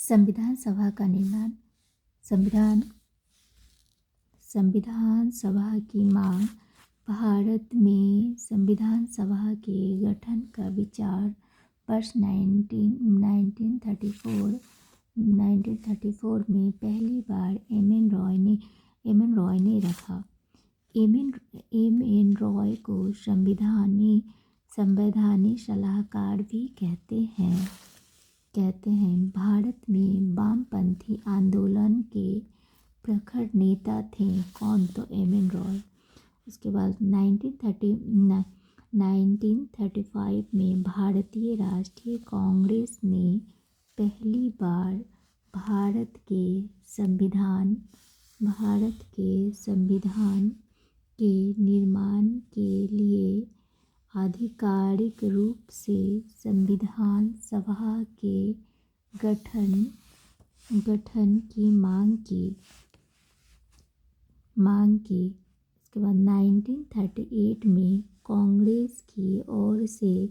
संविधान सभा का निर्माण। संविधान सभा की मांग। भारत में संविधान सभा के गठन का विचार वर्ष 1934 में पहली बार एम एन रॉय ने रखा। एम एन रॉय को संवैधानिक सलाहकार भी कहते हैं। भारत में वामपंथी आंदोलन के प्रखर नेता थे कौन? तो एम एन रॉय। उसके बाद 1935 में भारतीय राष्ट्रीय कांग्रेस ने पहली बार भारत के संविधान के निर्माण के लिए आधिकारिक रूप से संविधान सभा के गठन की मांग की। उसके बाद 1938 में कांग्रेस की ओर से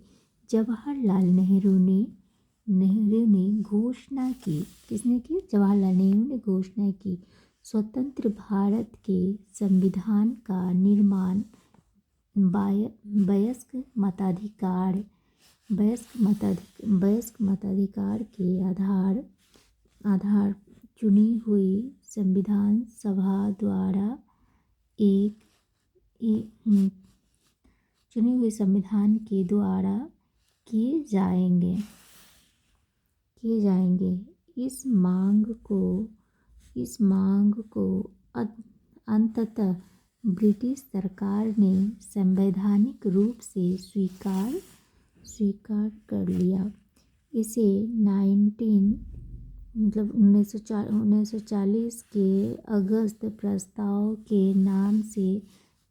जवाहरलाल नेहरू ने घोषणा की। किसने की? जवाहरलाल नेहरू ने घोषणा की स्वतंत्र भारत के संविधान का निर्माण वयस्क मताधिकार के आधार चुनी हुई संविधान सभा द्वारा चुने हुए संविधान के द्वारा किए जाएंगे। इस मांग को अंततः ब्रिटिश सरकार ने संवैधानिक रूप से स्वीकार कर लिया। इसे 1940 के अगस्त प्रस्ताव के नाम से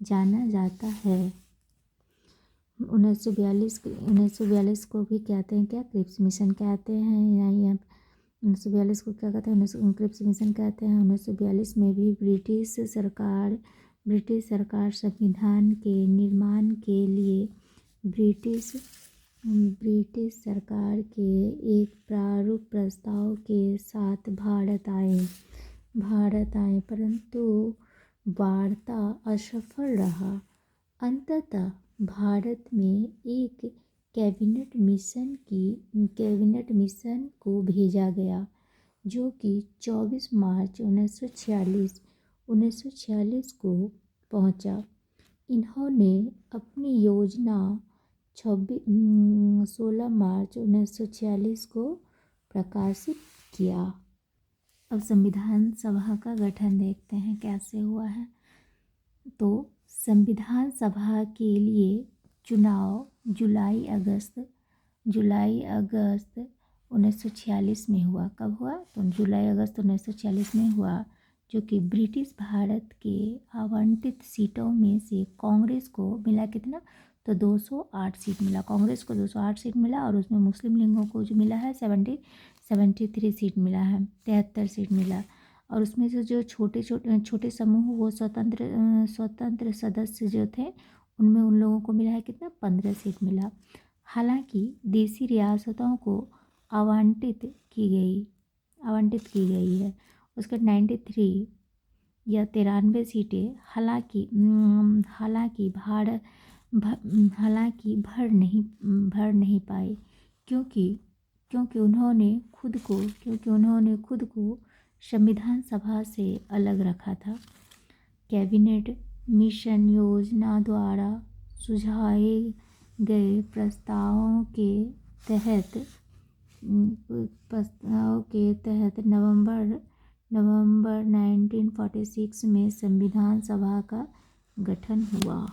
जाना जाता है। 1942 को भी कहते हैं क्या? क्रिप्स मिशन कहते हैं। या 1942 को क्या कहते हैं? क्रिप्स मिशन कहते हैं। 1942 में भी ब्रिटिश सरकार संविधान के निर्माण के लिए ब्रिटिश सरकार के एक प्रारूप प्रस्ताव के साथ भारत आए, परंतु वार्ता असफल रहा। अंततः भारत में एक कैबिनेट मिशन को भेजा गया जो कि 24 मार्च 1946 को पहुंचा। इन्होंने अपनी योजना 16 मार्च 1946 को प्रकाशित किया। अब संविधान सभा का गठन देखते हैं कैसे हुआ है। तो संविधान सभा के लिए चुनाव जुलाई अगस्त 1946 में हुआ। कब हुआ? तो जुलाई अगस्त 1946 में हुआ, जो कि ब्रिटिश भारत के आवंटित सीटों में से कांग्रेस को मिला कितना? तो 208 सीट मिला। कांग्रेस को 208 सीट मिला और उसमें मुस्लिम लीगों को जो मिला है 73 सीट मिला है, 73 सीट मिला। और उसमें से जो छोटे समूह वो स्वतंत्र सदस्य जो थे उनमें उन लोगों को मिला है कितना? 15 सीट मिला। हालांकि देसी रियासतों को आवंटित की गई है। उसके 93 या 93 सीटें हालांकि भर नहीं पाई, क्योंकि उन्होंने खुद को संविधान सभा से अलग रखा था। कैबिनेट मिशन योजना द्वारा सुझाए गए प्रस्तावों के तहत नवंबर 1946 में संविधान सभा का गठन हुआ।